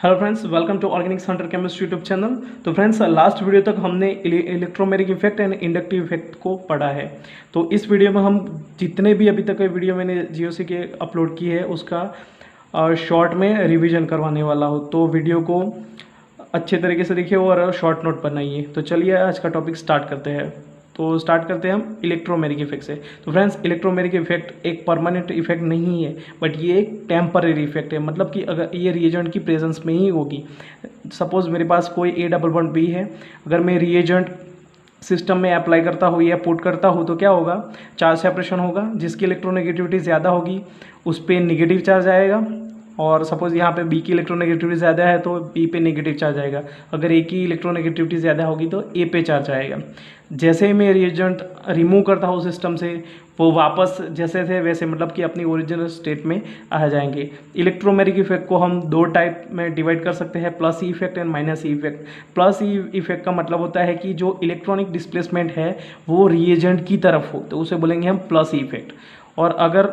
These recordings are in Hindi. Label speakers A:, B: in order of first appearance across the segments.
A: Hello friends, welcome to organics hunter chemistry YouTube channel. तो फ्रेंड्स, लास्ट वीडियो तक हमने electromeric effect and inductive effect को पढ़ा है। तो इस वीडियो में हम जितने भी अभी तक के वीडियो मैंने जीओसी के अपलोड किए है उसका शॉर्ट में रिवीजन करवाने वाला हूँ। तो वीडियो को अच्छे तरीके से देखिए और शॉर्ट नोट बनाइए। तो चलिए आज का टॉपिक स्टार्ट करते हैं। तो स्टार्ट करते हैं हम इलेक्ट्रोमेरिक इफेक्ट से। तो फ्रेंड्स, इलेक्ट्रोमेरिक इफेक्ट एक परमानेंट इफेक्ट नहीं है, बट ये एक टेम्पररी इफेक्ट है। मतलब कि अगर ये रिएजेंट की प्रेजेंस में ही होगी। सपोज मेरे पास कोई A++B है, अगर मैं रिएजेंट सिस्टम में अप्लाई करता हूँ या पुट करता हूँ तो क्या होगा, चार्ज सेपरेशन होगा। जिसकी इलेक्ट्रोनेगेटिविटी ज़्यादा होगी उस पर निगेटिव चार्ज आएगा, और सपोज यहाँ पे B की इलेक्ट्रोनेगेटिविटी ज़्यादा है तो B पे नेगेटिव चार्ज आएगा। अगर A की इलेक्ट्रोनेगेटिविटी ज़्यादा होगी तो A पे चार्ज आएगा। जैसे ही मैं रिएजेंट रिमूव करता हूँ सिस्टम से, वो वापस जैसे थे वैसे, मतलब कि अपनी ओरिजिनल स्टेट में आ जाएंगे। इलेक्ट्रोमेरिक इफेक्ट को हम दो टाइप में डिवाइड कर सकते हैं, plus E effect and minus E effect. Plus E effect का मतलब होता है कि जो इलेक्ट्रॉनिक डिस्प्लेसमेंट है वो रिएजेंट की तरफ हो, तो उसे बोलेंगे हम प्लस ई इफेक्ट। और अगर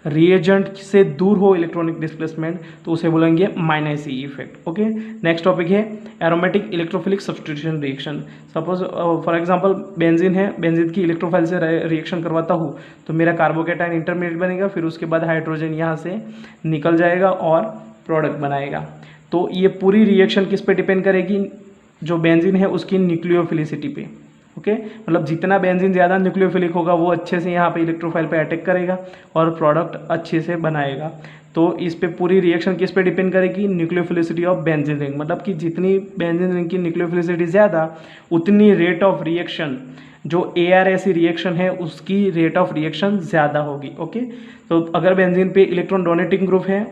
A: रिएजेंट से दूर हो इलेक्ट्रॉनिक डिस्प्लेसमेंट तो उसे बोलेंगे minus E effect. Okay, next topic है aromatic electrophilic substitution reaction. Suppose for example benzene है, बेंजीन की इलेक्ट्रोफाइल से रिएक्शन करवाता हूँ तो मेरा कार्बोकेटाइन इंटरमीडिएट बनेगा, फिर उसके बाद हाइड्रोजन यहाँ से निकल जाएगा और प्रोडक्ट बनाएगा। तो ये पूरी रिएक्शन किस पे डिपेंड करेगी, जो बेंजीन है उसकी न्यूक्लियोफिलिसिटी पे। ओके, मतलब जितना बेंजीन ज़्यादा न्यूक्लियोफिलिक होगा वो अच्छे से यहाँ पे इलेक्ट्रोफाइल पे अटैक करेगा और प्रोडक्ट अच्छे से बनाएगा। तो इस पे पूरी रिएक्शन किस पे डिपेंड करेगी, न्यूक्लियोफिलिसिटी ऑफ बेंजीन रिंग। मतलब कि जितनी बेंजीन रिंग की न्यूक्लियोफिलिसिटी ज़्यादा उतनी रेट ऑफ रिएक्शन, जो AR रिएक्शन है उसकी रेट ऑफ रिएक्शन ज़्यादा होगी। ओके, तो अगर बेंजीन पे इलेक्ट्रॉन डोनेटिंग ग्रुप है,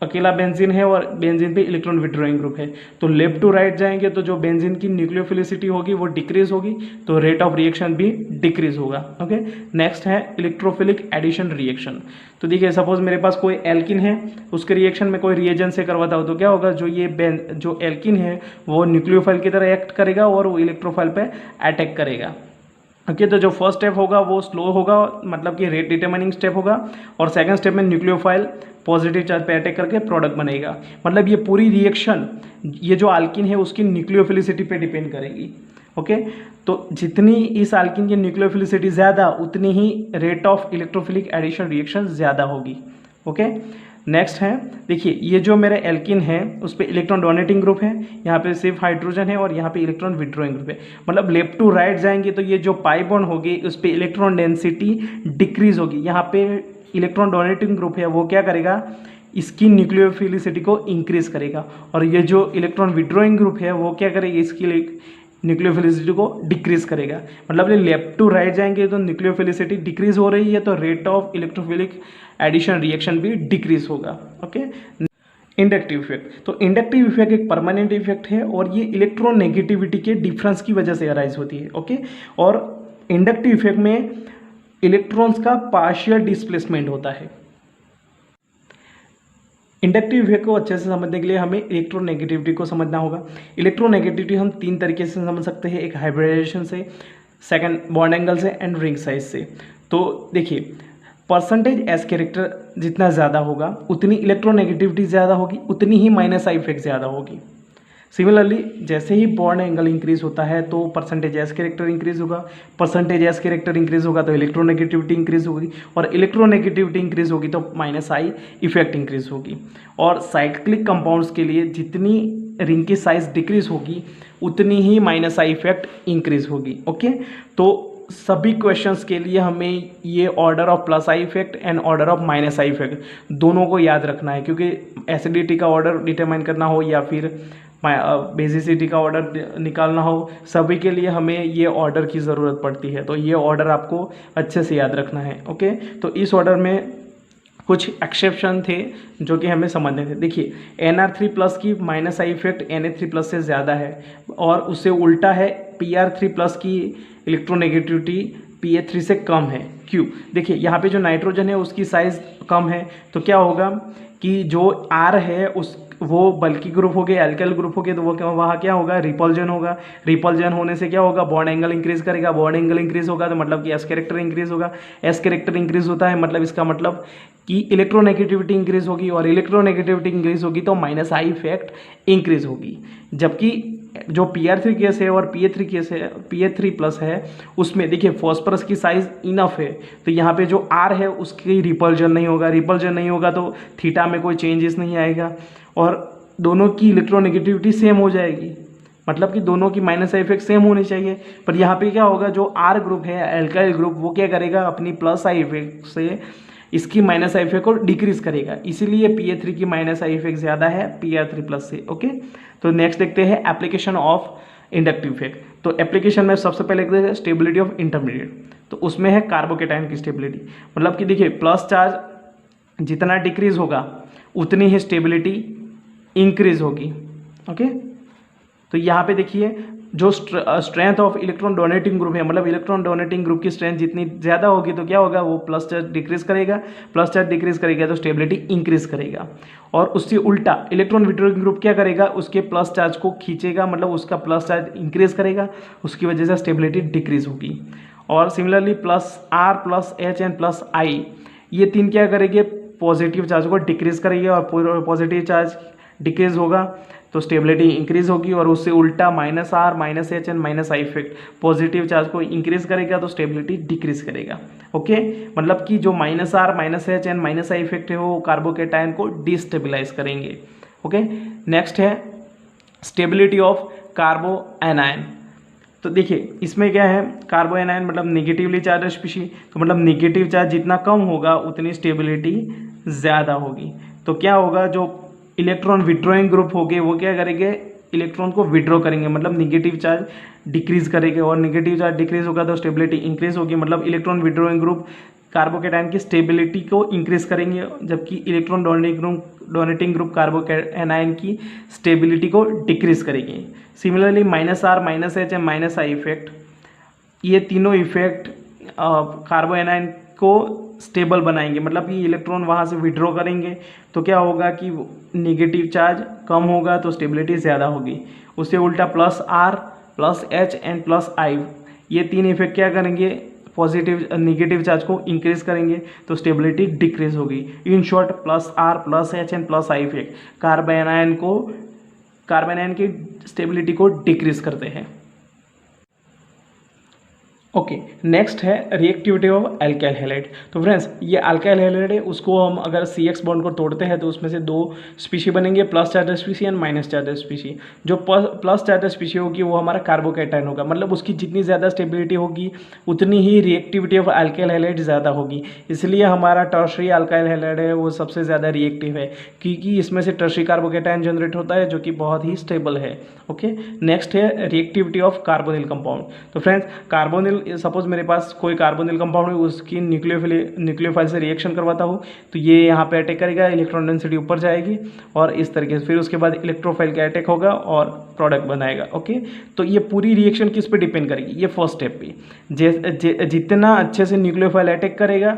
A: अकेला बेंजीन है और बेंजीन पे इलेक्ट्रॉन विड्रॉइंग ग्रुप है, तो लेफ्ट टू राइट जाएंगे तो जो बेंजीन की न्यूक्लियोफिलिसिटी होगी वो डिक्रीज होगी, तो रेट ऑफ रिएक्शन भी डिक्रीज होगा। ओके, नेक्स्ट है इलेक्ट्रोफिलिक एडिशन रिएक्शन। तो देखिए, सपोज मेरे पास कोई एल्किन है, उसके रिएक्शन में कोई रिएजेंट से करवाता हो तो क्या होगा, जो एल्किन है वो न्यूक्लियोफाइल की तरह एक्ट करेगा और वो इलेक्ट्रोफाइल पे अटैक करेगा। ओके, तो जो फर्स्ट स्टेप होगा वो स्लो होगा, मतलब कि रेट डिटरमाइनिंग स्टेप होगा, और सेकंड स्टेप में न्यूक्लियोफाइल पॉजिटिव चार्ज पे अटैक करके प्रोडक्ट बनेगा। मतलब ये पूरी रिएक्शन, ये जो आल्किन है उसकी न्यूक्लियोफिलिसिटी पे डिपेंड करेगी। ओके, तो जितनी इस आल्किन की न्यूक्लियोफिलिसिटी ज़्यादा उतनी ही rate of electrophilic addition reaction ज़्यादा होगी। ओके, नेक्स्ट है, देखिए ये जो मेरा एल्किन है उस पर इलेक्ट्रॉन डोनेटिंग ग्रुप है, यहाँ पे सिर्फ हाइड्रोजन है और यहाँ पे इलेक्ट्रॉन विड्रॉइंग ग्रुप है। मतलब लेफ्ट टू राइट जाएंगे तो ये जो पाई बॉन्ड होगी उस पर इलेक्ट्रॉन डेंसिटी डिक्रीज होगी। यहाँ पे इलेक्ट्रॉन डोनेटिंग ग्रुप है वो क्या करेगा, इसकी न्यूक्लियोफिलिसिटी को इंक्रीज करेगा, और ये जो इलेक्ट्रॉन विड्रॉइंग ग्रुप है वो क्या करेगा, इसकी न्यूक्लियोफिलिसिटी को डिक्रीज करेगा। मतलब लेफ्ट टू राइट जाएंगे तो न्यूक्लियोफिलिसिटी डिक्रीज हो रही है तो rate of electrophilic addition reaction भी डिक्रीज होगा। Okay, inductive effect. तो इंडक्टिव इफेक्ट एक परमानेंट इफेक्ट है और ये इलेक्ट्रोनेगेटिविटी के डिफरेंस की वजह से अराइज होती है। ओके, और इंडक्टिव इफेक्ट में इलेक्ट्रॉन्स का पार्शियल डिस्प्लेसमेंट होता है। इंडक्टिव इफेक्ट को अच्छे से समझने के लिए हमें इलेक्ट्रोनेगेटिविटी को समझना होगा। इलेक्ट्रोनेगेटिविटी हम तीन तरीके से समझ सकते हैं, एक हाइब्रिडाइजेशन से, सेकंड बॉन्ड एंगल से, एंड रिंग साइज से। तो देखिए, परसेंटेज एस कैरेक्टर जितना ज़्यादा होगा उतनी इलेक्ट्रोनेगेटिविटी ज़्यादा होगी, उतनी ही माइनस आई इफेक्ट ज़्यादा होगी। सिमिलरली जैसे ही बॉन्ड एंगल इंक्रीज होता है तो परसेंटेज एस कैरेक्टर इंक्रीज होगा, परसेंटेज एस कैरेक्टर इंक्रीज होगा तो इलेक्ट्रोनेगेटिविटी इंक्रीज होगी, और इलेक्ट्रोनेगेटिविटी इंक्रीज होगी तो माइनस आई इफेक्ट इंक्रीज होगी। और साइक्लिक कंपाउंड्स के लिए जितनी रिंग की साइज डिक्रीज होगी उतनी ही माइनस आई इफेक्ट इंक्रीज होगी। ओके, तो सभी क्वेश्चंस के लिए हमें ये order of plus I effect and order of minus I effect दोनों को याद रखना है, क्योंकि एसिडिटी का ऑर्डर डिटरमाइन करना हो या फिर बेसिसिटी का ऑर्डर निकालना हो, सभी के लिए हमें ये ऑर्डर की ज़रूरत पड़ती है। तो ये ऑर्डर आपको अच्छे से याद रखना है। ओके, तो इस ऑर्डर में कुछ एक्सेप्शन थे जो कि हमें समझने थे। देखिए, Nr3+ की माइनस आई इफेक्ट Na3+ से ज़्यादा है, और उससे उल्टा है Pr3+ की इलेक्ट्रोनेगेटिविटी Pa3 से कम है। क्यों? देखिए, यहाँ पे जो नाइट्रोजन है उसकी साइज़ कम है, तो क्या होगा कि जो R है उस वो बल्कि ग्रुप हो गए, एल्काइल ग्रुप हो गए, तो वो वहाँ क्या होगा, रिपल्जन होगा। रिपल्जन होने से क्या होगा, बॉन्ड एंगल इंक्रीज करेगा। बॉन्ड एंगल इंक्रीज होगा तो मतलब कि एस कैरेक्टर इंक्रीज होगा। एस कैरेक्टर इंक्रीज होता है मतलब इसका मतलब कि इलेक्ट्रोनेगेटिविटी इंक्रीज होगी, और इलेक्ट्रोनेगेटिविटी इंक्रीज होगी तो माइनस आई इफेक्ट इंक्रीज होगी। जबकि जो Pr3 केस है और Pa3 केस है, Pa3 प्लस है, उसमें देखिए फॉस्फरस की साइज इनफ है, तो यहाँ पे जो R है उसकी रिपल्जन नहीं होगा। रिपल्जन नहीं होगा तो थीटा में कोई चेंजेस नहीं आएगा, और दोनों की इलेक्ट्रोनेगेटिविटी सेम हो जाएगी, मतलब कि दोनों की माइनस आई इफेक्ट सेम होनी चाहिए। पर यहाँ पे क्या होगा, जो R ग्रुप है, एल्काइल ग्रुप, वो क्या करेगा, अपनी प्लस आई इफेक्ट से इसकी माइनस आई इफेक्ट को डिक्रीज करेगा, इसीलिए Pa3 की माइनस आई इफेक्ट ज़्यादा है Pr3 प्लस से। ओके, तो नेक्स्ट देखते हैं एप्लीकेशन ऑफ इंडक्टिव इफेक्ट। तो एप्लीकेशन में सबसे पहले देखते हैं स्टेबिलिटी ऑफ इंटरमीडिएट, तो उसमें है कार्बोकेटायन की स्टेबिलिटी। मतलब कि देखिए प्लस चार्ज जितना डिक्रीज होगा उतनी ही स्टेबिलिटी इंक्रीज होगी। ओके, तो यहाँ पे देखिए जो strength of electron donating group है, मतलब इलेक्ट्रॉन डोनेटिंग ग्रुप की स्ट्रेंथ जितनी ज़्यादा होगी तो क्या होगा, वो प्लस चार्ज डिक्रीज करेगा। प्लस चार्ज डिक्रीज करेगा तो स्टेबिलिटी इंक्रीज करेगा। और उससे उल्टा इलेक्ट्रॉन विड्रॉइंग ग्रुप क्या करेगा, उसके प्लस चार्ज को खींचेगा, मतलब उसका प्लस चार्ज इंक्रीज करेगा, उसकी वजह से स्टेबिलिटी डिक्रीज होगी। और similarly plus R plus H and plus I, ये तीन क्या करेंगे, पॉजिटिव चार्ज को डिक्रीज करेंगे, और पॉजिटिव चार्ज डिक्रीज होगा तो स्टेबिलिटी इंक्रीज होगी। और उससे उल्टा minus R minus H and minus I effect positive charge को इंक्रीज करेगा तो स्टेबिलिटी डिक्रीज करेगा। ओके, मतलब कि जो minus R minus H and minus I effect है वो कार्बोकेटायन को डिस्टेबिलाइज करेंगे। ओके, नेक्स्ट है स्टेबिलिटी ऑफ कार्बो एनायन। तो देखिए इसमें क्या है, कार्बो एनायन मतलब निगेटिवली चार्ज स्पीशी, तो मतलब निगेटिव चार्ज जितना कम होगा उतनी स्टेबिलिटी ज़्यादा होगी। तो क्या होगा, जो इलेक्ट्रॉन विड्रॉइंग ग्रुप हो गए वो क्या करेंगे, इलेक्ट्रॉन को विड्रॉ करेंगे, मतलब निगेटिव चार्ज डिक्रीज करेंगे, और निगेटिव चार्ज डिक्रीज होगा तो स्टेबिलिटी इंक्रीज होगी। मतलब इलेक्ट्रॉन विड्रॉइंग ग्रुप कार्बोकेटायन की स्टेबिलिटी को इंक्रीज करेंगे, जबकि इलेक्ट्रॉन डोनेटिंग ग्रुप कार्बोकेटायन की स्टेबिलिटी को डिक्रीज करेंगे। Similarly minus R minus H and minus I effect, ये तीनों इफेक्ट कार्बो एनायन को स्टेबल बनाएंगे, मतलब कि इलेक्ट्रॉन वहाँ से विड्रॉ करेंगे तो क्या होगा कि निगेटिव चार्ज कम होगा तो स्टेबिलिटी ज़्यादा होगी। उससे उल्टा plus R plus H and plus I, ये तीन इफेक्ट क्या करेंगे, पॉजिटिव निगेटिव चार्ज को इंक्रीज करेंगे तो स्टेबिलिटी डिक्रीज होगी। In short plus R plus H and plus I effect carbanion की स्टेबिलिटी को डिक्रीज करते हैं। ओके, नेक्स्ट है रिएक्टिविटी ऑफ अल्काइल हैलाइड। तो फ्रेंड्स ये अल्काइल हैलाइड है, उसको हम अगर CX बॉन्ड को तोड़ते हैं तो उसमें से दो स्पीशी बनेंगे, plus charge species and minus charge species. जो प्लस चार्ज स्पीशी होगी वो हमारा कार्बोकेटायन होगा, मतलब उसकी जितनी ज़्यादा स्टेबिलिटी होगी उतनी ही रिएक्टिविटी ऑफ अल्काइल हैलाइड ज़्यादा होगी। इसलिए हमारा टर्शरी अल्काइल हैलाइड है वो सबसे ज़्यादा रिएक्टिव है, क्योंकि इसमें से टर्शरी कार्बोकेटायन जनरेट होता है जो कि बहुत ही स्टेबल है। ओके, नेक्स्ट है रिएक्टिविटी ऑफ कार्बोनिल कंपाउंड। तो फ्रेंड्स कार्बोनिल, सपोज मेरे पास कोई कार्बोनिल कंपाउंड है, उसकी न्यूक्लियोफाइल से रिएक्शन करवाता हूँ तो ये यहाँ पे अटैक करेगा, इलेक्ट्रॉन डेंसिटी ऊपर जाएगी और इस तरीके से, फिर उसके बाद इलेक्ट्रोफाइल का अटैक होगा और प्रोडक्ट बनाएगा। ओके, तो ये पूरी रिएक्शन किस पे डिपेंड करेगी, ये फर्स्ट स्टेप पे जितना अच्छे से न्यूक्लियोफाइल अटैक करेगा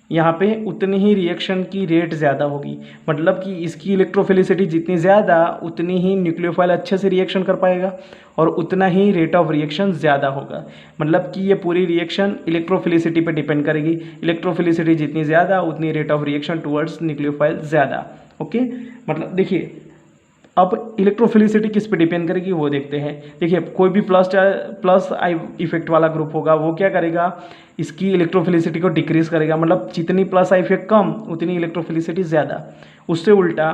A: यहाँ पे उतनी ही रिएक्शन की रेट ज़्यादा होगी, मतलब कि इसकी इलेक्ट्रोफिलिसिटी जितनी ज़्यादा उतनी ही न्यूक्लियोफाइल अच्छे से रिएक्शन कर पाएगा और उतना ही रेट ऑफ रिएक्शन ज़्यादा होगा। मतलब कि ये पूरी रिएक्शन इलेक्ट्रोफिलिसिटी पे डिपेंड करेगी, इलेक्ट्रोफिलिसिटी जितनी ज़्यादा उतनी rate of reaction towards nucleophile ज़्यादा। ओके, मतलब देखिए अब इलेक्ट्रोफिलिसिटी किस पे डिपेंड करेगी वो देखते हैं। देखिए कोई भी प्लस आई इफेक्ट वाला ग्रुप होगा वो क्या करेगा, इसकी इलेक्ट्रोफिलिसिटी को डिक्रीज करेगा, मतलब जितनी प्लस आई इफेक्ट कम उतनी इलेक्ट्रोफिलिसिटी ज़्यादा। उससे उल्टा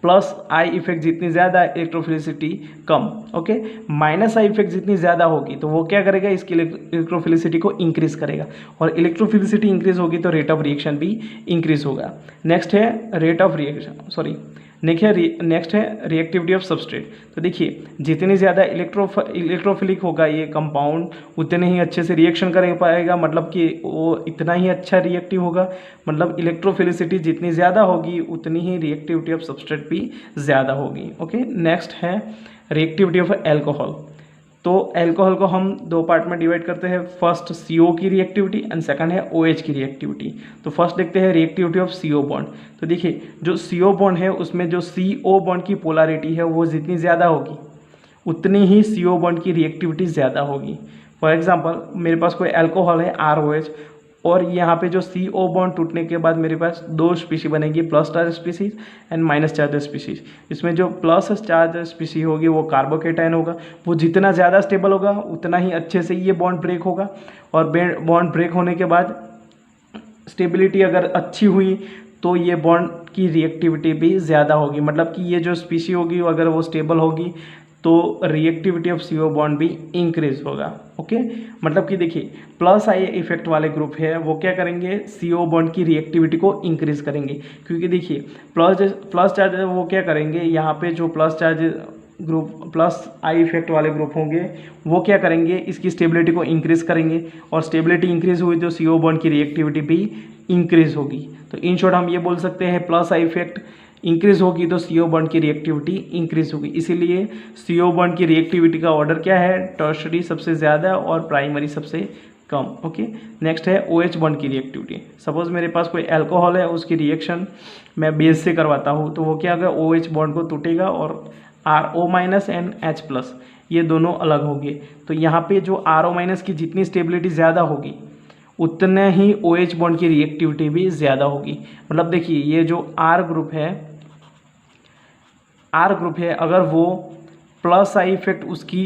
A: प्लस आई इफेक्ट जितनी ज़्यादा electrophilicity come. Okay, minus I effect जितनी ज़्यादा होगी तो वो क्या करेगा, इसकी इलेक्ट्रोफिलिसिटी को इंक्रीज करेगा, और इलेक्ट्रोफिलिसिटी इंक्रीज होगी तो रेट ऑफ रिएक्शन भी इंक्रीज होगा। नेक्स्ट है रेट ऑफ रिएक्शन, नेक्स्ट है रिएक्टिविटी ऑफ सबस्ट्रेट। तो देखिए जितनी ज़्यादा इलेक्ट्रोफिलिक होगा ये कंपाउंड उतने ही अच्छे से रिएक्शन कर पाएगा, मतलब कि वो इतना ही अच्छा रिएक्टिव होगा, मतलब इलेक्ट्रोफिलिसिटी जितनी ज़्यादा होगी उतनी ही रिएक्टिविटी ऑफ सबस्ट्रेट भी ज़्यादा होगी। ओके, नेक्स्ट है रिएक्टिविटी ऑफ एल्कोहल। तो अल्कोहल को हम दो पार्ट में डिवाइड करते हैं, फर्स्ट CO की रिएक्टिविटी एंड सेकंड है OH की रिएक्टिविटी। तो फर्स्ट देखते हैं रिएक्टिविटी ऑफ CO बॉन्ड। तो देखिए जो CO बॉन्ड है उसमें जो CO बॉन्ड की पोलैरिटी है वो जितनी ज़्यादा होगी उतनी ही CO बॉन्ड की रिएक्टिविटी ज़्यादा होगी। फॉर एग्जांपल मेरे पास कोई अल्कोहल है ROH और यहाँ पे जो CO बॉन्ड टूटने के बाद मेरे पास दो स्पीशी बनेगी, plus charge species and minus charge species. इसमें जो प्लस चार्ज स्पीशी होगी वो कार्बोकेटाइन होगा, वो जितना ज़्यादा स्टेबल होगा उतना ही अच्छे से ये बॉन्ड ब्रेक होगा। और बॉन्ड ब्रेक होने के बाद स्टेबिलिटी अगर अच्छी हुई तो ये बॉन्ड की रिएक्टिविटी भी ज़्यादा होगी, मतलब कि ये जो स्पीशी होगी अगर वो स्टेबल होगी तो रिएक्टिविटी ऑफ CO बॉन्ड भी इंक्रीज होगा। ओके, मतलब कि देखिए प्लस आई इफेक्ट वाले ग्रुप है वो क्या करेंगे, CO बॉन्ड की रिएक्टिविटी को इंक्रीज करेंगे, क्योंकि देखिए प्लस चार्ज वो क्या करेंगे, यहाँ पे जो plus charge group plus I effect वाले ग्रुप होंगे वो क्या करेंगे, इसकी स्टेबिलिटी को इंक्रीज करेंगे, और स्टेबिलिटी इंक्रीज हुई तो CO बॉन्ड की रिएक्टिविटी भी इंक्रीज होगी। तो इन शॉर्ट हम ये बोल सकते हैं प्लस आई इफेक्ट इंक्रीज होगी तो CO बॉन्ड की रिएक्टिविटी इंक्रीज होगी। इसीलिए CO बॉन्ड की रिएक्टिविटी का ऑर्डर क्या है, टर्शरी सबसे ज़्यादा और प्राइमरी सबसे कम। ओके, नेक्स्ट है OH बॉन्ड की रिएक्टिविटी। सपोज मेरे पास कोई अल्कोहल है, उसकी रिएक्शन मैं बेस से करवाता हूँ तो वो क्या होगा, OH बॉन्ड को टूटेगा और RO- एंड H+ ये दोनों अलग होंगे। तो यहाँ पे जो RO- की जितनी स्टेबिलिटी ज़्यादा होगी उतना ही OH बॉन्ड की रिएक्टिविटी भी ज़्यादा होगी। मतलब देखिए ये जो R ग्रुप है अगर वो प्लस आई इफेक्ट उसकी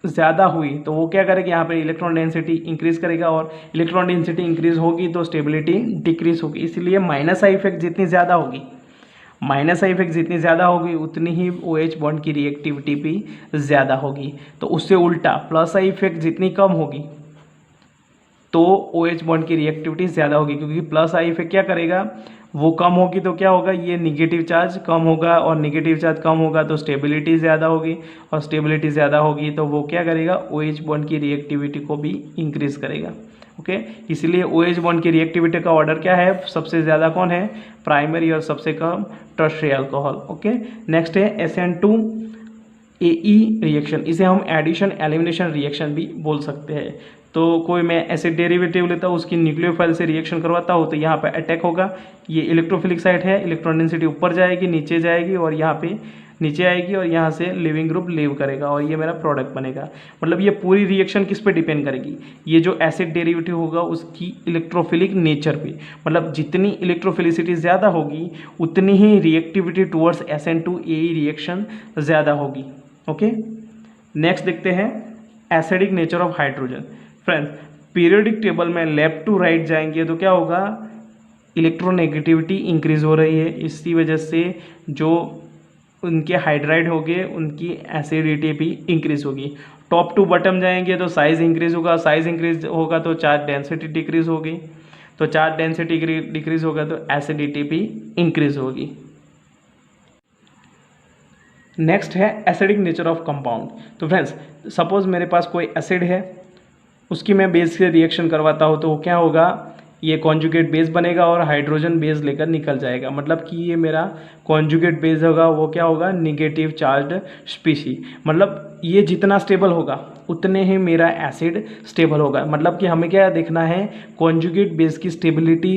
A: ज़्यादा हुई तो वो क्या करेगा, यहाँ पे इलेक्ट्रॉन डेंसिटी इंक्रीज करेगा, और इलेक्ट्रॉन डेंसिटी इंक्रीज होगी तो स्टेबिलिटी डिक्रीज होगी। इसलिए माइनस आई इफेक्ट जितनी ज़्यादा होगी उतनी ही OH बॉन्ड की रिएक्टिविटी भी ज़्यादा होगी। तो उससे उल्टा प्लस आई इफेक्ट जितनी कम होगी तो OH बॉन्ड की रिएक्टिविटी ज़्यादा होगी, क्योंकि प्लस आई इफेक्ट क्या करेगा, वो कम होगी तो क्या होगा, ये निगेटिव चार्ज कम होगा, और निगेटिव चार्ज कम होगा तो स्टेबिलिटी ज़्यादा होगी, और स्टेबिलिटी ज़्यादा होगी तो वो क्या करेगा, OH बॉन्ड की रिएक्टिविटी को भी इंक्रीज करेगा। ओके, इसलिए OH बॉन्ड की रिएक्टिविटी का ऑर्डर क्या है, सबसे ज़्यादा कौन है, प्राइमरी, और सबसे कम टर्शियरी अल्कोहल। ओके, नेक्स्ट है SN2AE रिएक्शन। इसे हम एडिशन एलिमिनेशन रिएक्शन भी बोल सकते हैं। तो कोई मैं एसिड डेरिवेटिव लेता हूँ, उसकी न्यूक्लियोफाइल से रिएक्शन करवाता हूँ तो यहाँ पे अटैक होगा, ये इलेक्ट्रोफिलिक साइट है, इलेक्ट्रॉन डेंसिटी ऊपर जाएगी, नीचे जाएगी, और यहाँ पे नीचे आएगी, और यहाँ से लिविंग ग्रुप लीव करेगा, और ये मेरा प्रोडक्ट बनेगा। मतलब ये पूरी रिएक्शन किस पे डिपेंड करेगी, ये जो एसिड डेरिवेटिव होगा उसकी इलेक्ट्रोफिलिक नेचर पे। मतलब जितनी इलेक्ट्रोफिलिसिटी ज़्यादा होगी उतनी ही रिएक्टिविटी टुवर्ड्स SN2AE रिएक्शन ज़्यादा होगी। ओके, नेक्स्ट देखते हैं acidic nature of hydrogen. Friends, periodic table में लेफ्ट टू राइट जाएंगे तो क्या होगा, इलेक्ट्रोनेगेटिविटी इंक्रीज हो रही है, इसी वजह से जो उनके हाइड्राइड हो गए उनकी एसिडिटी भी इंक्रीज होगी। टॉप टू बॉटम जाएंगे तो साइज इंक्रीज होगा, साइज इंक्रीज होगा तो चार्ज डेंसिटी डिक्रीज होगी, तो चार्ज डेंसिटी डिक्रीज होगा तो एसिडिटी भी इंक्रीज होगी। नेक्स्ट है एसिडिक नेचर ऑफ कंपाउंड। तो फ्रेंड्स, सपोज मेरे पास कोई एसिड है, उसकी मैं बेस से रिएक्शन करवाता हूँ तो क्या होगा, ये कॉन्जुगेट बेस बनेगा और हाइड्रोजन बेस लेकर निकल जाएगा। मतलब कि ये मेरा कॉन्जुगेट बेस होगा वो क्या होगा, निगेटिव चार्ज स्पीशी। मतलब ये जितना स्टेबल होगा उतने ही मेरा एसिड स्टेबल होगा। मतलब कि हमें क्या देखना है, कॉन्जुगेट बेस की स्टेबिलिटी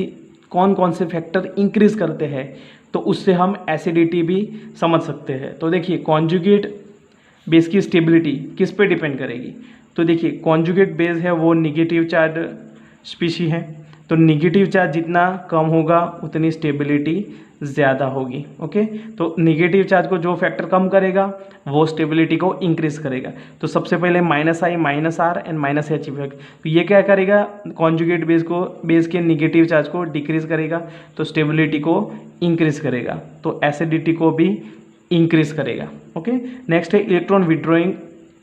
A: कौन कौन से फैक्टर इंक्रीज करते हैं, तो उससे हम एसिडिटी भी समझ सकते हैं। तो देखिए कॉन्जुगेट बेस की स्टेबिलिटी किस पे डिपेंड करेगी, तो देखिए कॉन्जुगेट बेस है वो निगेटिव चार्ज स्पीशी है, तो निगेटिव चार्ज जितना कम होगा उतनी स्टेबिलिटी ज़्यादा होगी। ओके, तो निगेटिव चार्ज को जो फैक्टर कम करेगा वो स्टेबिलिटी को इंक्रीज करेगा। तो सबसे पहले -I -R and -H effect, तो ये क्या करेगा, कॉन्जुगेट बेस के निगेटिव चार्ज को डिक्रीज करेगा तो स्टेबिलिटी को इंक्रीज करेगा, तो एसिडिटी को भी इंक्रीज करेगा। ओके, नेक्स्ट है इलेक्ट्रॉन विड्रॉइंग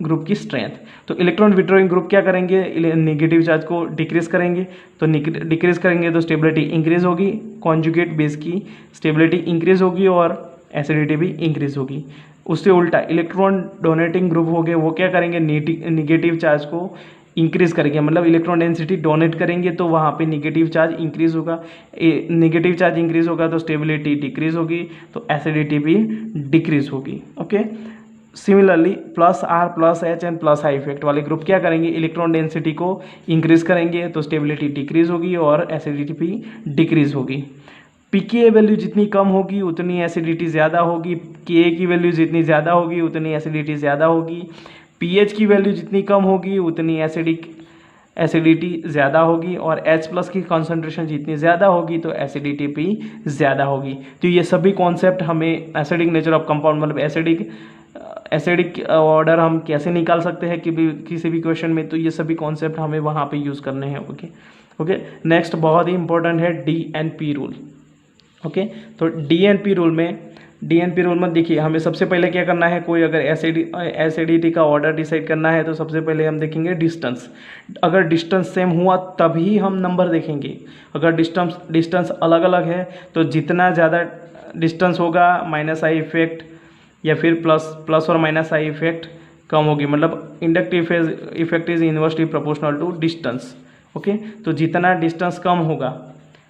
A: ग्रुप की स्ट्रेंथ। तो इलेक्ट्रॉन विड्रॉइंग ग्रुप क्या करेंगे, नेगेटिव चार्ज को डिक्रीज करेंगे, तो डिक्रीज करेंगे तो स्टेबिलिटी इंक्रीज होगी, कॉन्जुगेट बेस की स्टेबिलिटी इंक्रीज होगी और एसिडिटी भी इंक्रीज होगी। उससे उल्टा इलेक्ट्रॉन डोनेटिंग ग्रुप हो गए, वो क्या करेंगे, निगेटिव चार्ज को इंक्रीज करेंगे, मतलब इलेक्ट्रॉन डेंसिटी डोनेट करेंगे तो वहाँ पे निगेटिव चार्ज इंक्रीज होगा, निगेटिव चार्ज इंक्रीज होगा तो स्टेबिलिटी डिक्रीज होगी, तो एसिडिटी भी डिक्रीज होगी। Okay, similarly plus R plus H and plus I effect वाले ग्रुप क्या करेंगे, इलेक्ट्रॉन डेंसिटी को इंक्रीज करेंगे तो स्टेबिलिटी डिक्रीज होगी और एसिडिटी भी डिक्रीज होगी। पीके वैल्यू जितनी कम होगी उतनी एसिडिटी ज़्यादा होगी, के की वैल्यू जितनी ज़्यादा होगी उतनी एसिडिटी ज़्यादा होगी, पीएच की वैल्यू जितनी कम होगी उतनी एसिडिटी ज़्यादा होगी और H प्लस की कॉन्सेंट्रेशन जितनी ज़्यादा होगी तो एसिडिटी भी ज़्यादा होगी। तो ये सभी कॉन्सेप्ट हमें एसिडिक नेचर ऑफ कंपाउंड मतलब एसिडिक ऑर्डर हम कैसे निकाल सकते हैं कि किसी भी क्वेश्चन में, तो ये सभी कॉन्सेप्ट हमें वहाँ पे यूज़ करने हैं। ओके नेक्स्ट बहुत ही इंपॉर्टेंट है DNP रूल। ओके तो DNP रूल में देखिए हमें सबसे पहले क्या करना है, कोई अगर एसिडिटी का ऑर्डर डिसाइड करना है तो सबसे पहले हम देखेंगे डिस्टेंस। अगर डिस्टेंस सेम हुआ तभी हम नंबर देखेंगे। अगर डिस्टेंस अलग अलग है तो जितना ज़्यादा डिस्टेंस होगा माइनस आई इफेक्ट या फिर प्लस और माइनस आई इफेक्ट कम होगी, मतलब inductive effect is inversely proportional to distance. Okay तो जितना डिस्टेंस कम होगा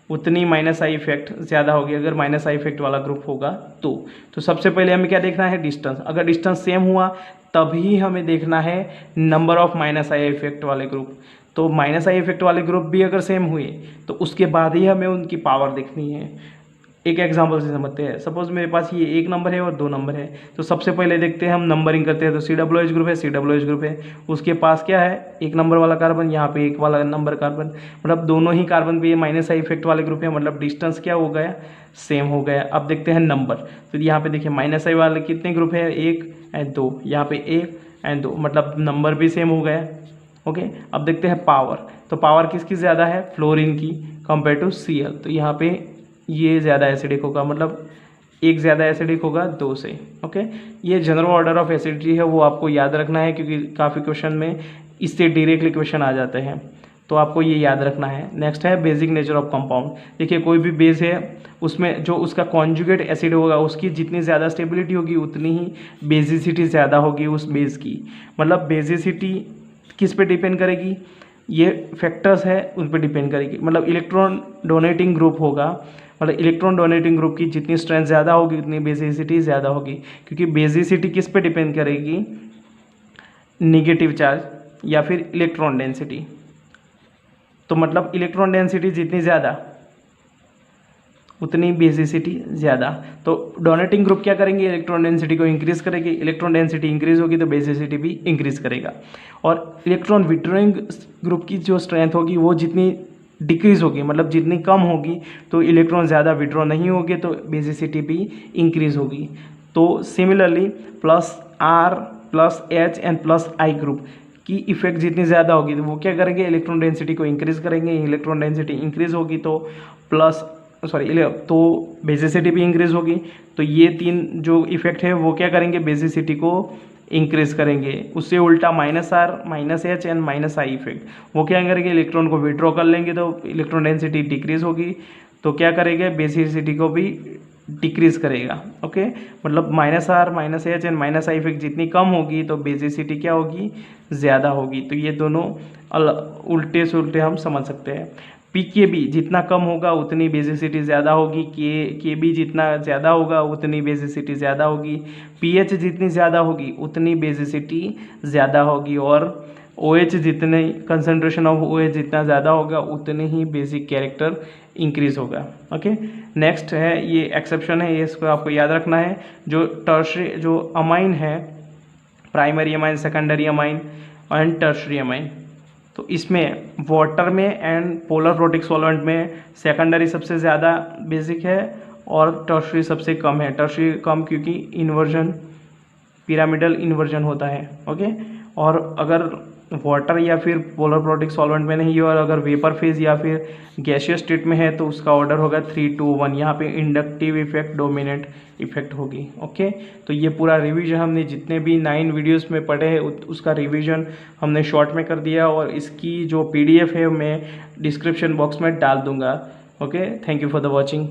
A: उतनी माइनस आई इफेक्ट ज़्यादा होगी अगर माइनस आई इफेक्ट वाला ग्रुप होगा तो सबसे पहले हमें क्या देखना है, डिस्टेंस। अगर डिस्टेंस सेम हुआ तभी हमें देखना है number of minus I effect वाले ग्रुप। तो माइनस आई इफेक्ट वाले ग्रुप भी अगर सेम हुए तो उसके बाद ही हमें उनकी पावर देखनी है। एक एग्जांपल से समझते हैं, सपोज मेरे पास ये 1 नंबर है और 2 नंबर है, तो सबसे पहले देखते हैं हम नंबरिंग करते हैं। तो COOH ग्रुप है, COOH ग्रुप है, उसके पास क्या है 1 नंबर वाला कार्बन, यहाँ पे 1 वाला नंबर कार्बन, मतलब दोनों ही कार्बन पे ये माइनस आई इफेक्ट वाले ग्रुप है, मतलब डिस्टेंस क्या हो गया, सेम हो गया। अब देखते हैं नंबर, तो यहाँ पे देखिए माइनस आई वाले कितने ग्रुप है, 1 एंड 2, यहाँ पे 1 एंड 2, मतलब नंबर भी सेम हो गया। ओके अब देखते हैं पावर, तो पावर किसकी ज़्यादा है, फ्लोरीन की कंपेयर टू Cl, तो यहाँ पे ये ज़्यादा एसिडिक होगा, मतलब 1 ज़्यादा एसिडिक होगा 2 से। ओके ये जनरल ऑर्डर ऑफ एसिडिटी है, वो आपको याद रखना है क्योंकि काफ़ी क्वेश्चन में इससे डायरेक्टली क्वेश्चन आ जाते हैं, तो आपको ये याद रखना है। नेक्स्ट है बेसिक नेचर ऑफ कंपाउंड। देखिए कोई भी बेस है उसमें जो उसका कॉन्जुगेट एसिड होगा उसकी जितनी ज़्यादा स्टेबिलिटी होगी उतनी ही बेसिसिटी ज़्यादा होगी उस बेस की। मतलब बेसिसिटी किस पे डिपेंड करेगी, ये फैक्टर्स है उन पर डिपेंड करेगी। मतलब इलेक्ट्रॉन डोनेटिंग ग्रुप होगा, मतलब इलेक्ट्रॉन डोनेटिंग ग्रुप की जितनी स्ट्रेंथ ज़्यादा होगी उतनी बेसिसिटी ज़्यादा होगी, क्योंकि बेसिसिटी किस पे डिपेंड करेगी, नेगेटिव चार्ज या फिर इलेक्ट्रॉन डेंसिटी। तो मतलब इलेक्ट्रॉन डेंसिटी जितनी ज़्यादा उतनी बेसिसिटी ज़्यादा। तो डोनेटिंग ग्रुप क्या करेंगे, इलेक्ट्रॉन डेंसिटी को इंक्रीज़ करेंगे, इलेक्ट्रॉन डेंसिटी इंक्रीज़ होगी तो बेसिसिटी भी इंक्रीज़ करेगा। और इलेक्ट्रॉन विड्रॉइंग ग्रुप की जो स्ट्रेंथ होगी वो जितनी डिक्रीज़ होगी, मतलब जितनी कम होगी तो इलेक्ट्रॉन ज़्यादा विड्रॉ नहीं होंगे तो बेसिसिटी भी इंक्रीज़ होगी। तो similarly plus R plus H and plus I group की इफेक्ट जितनी ज़्यादा होगी तो वो क्या करेंगे, इलेक्ट्रॉन डेंसिटी को इंक्रीज़ करेंगे। इलेक्ट्रॉन डेंसिटी इंक्रीज़ होगी तो बेसिसिटी भी इंक्रीज़ होगी। तो ये 3 जो इफेक्ट है वो क्या करेंगे, बेसिसिटी को इंक्रीज करेंगे। उससे उल्टा minus R minus H and minus I effect वो क्या करेंगे, इलेक्ट्रॉन को विड्रॉ कर लेंगे तो इलेक्ट्रॉन डेंसिटी डिक्रीज होगी, तो क्या करेंगे, बेसिसिटी को भी डिक्रीज करेगा। ओके मतलब minus R minus H and minus I effect जितनी कम होगी तो बेसिसिटी क्या होगी, ज़्यादा होगी। तो ये दोनों उल्टे से उल्टे हम समझ सकते हैं। PKB जितना कम होगा उतनी बेसिसिटी ज़्यादा होगी, KB जितना ज़्यादा होगा उतनी बेसिसिटी ज़्यादा होगी, pH जितनी ज़्यादा होगी उतनी बेसिसिटी ज़्यादा होगी, और OH जितने कंसनट्रेशन ऑफ OH जितना ज़्यादा होगा उतने ही बेसिक कैरेक्टर इंक्रीज होगा। ओके नेक्स्ट है, ये एक्सेप्शन है, ये इसको आपको याद रखना है। जो टर्शरी जो अमाइन है, primary amine, secondary amine and tertiary amine, तो इसमें वाटर में एंड पोलर प्रोटिक सॉल्वेंट में सेकेंडरी सबसे ज़्यादा बेसिक है और टर्शरी सबसे कम है। टर्शरी कम क्योंकि इन्वर्जन, पिरामिडल इन्वर्जन होता है। ओके और अगर वाटर या फिर पोलर प्रोटिक सॉल्वेंट में नहीं है और अगर वेपर फेज या फिर गैसियस स्टेट में है तो उसका ऑर्डर होगा 3 to 1। यहाँ पे इंडक्टिव इफेक्ट डोमिनेंट इफेक्ट होगी। ओके तो ये पूरा रिवीजन हमने जितने भी 9 वीडियोस में पढ़े हैं उसका रिवीजन हमने शॉर्ट में कर दिया, और इसकी जो PDF है मैं डिस्क्रिप्शन बॉक्स में डाल दूंगा। Okay thank you for the watching.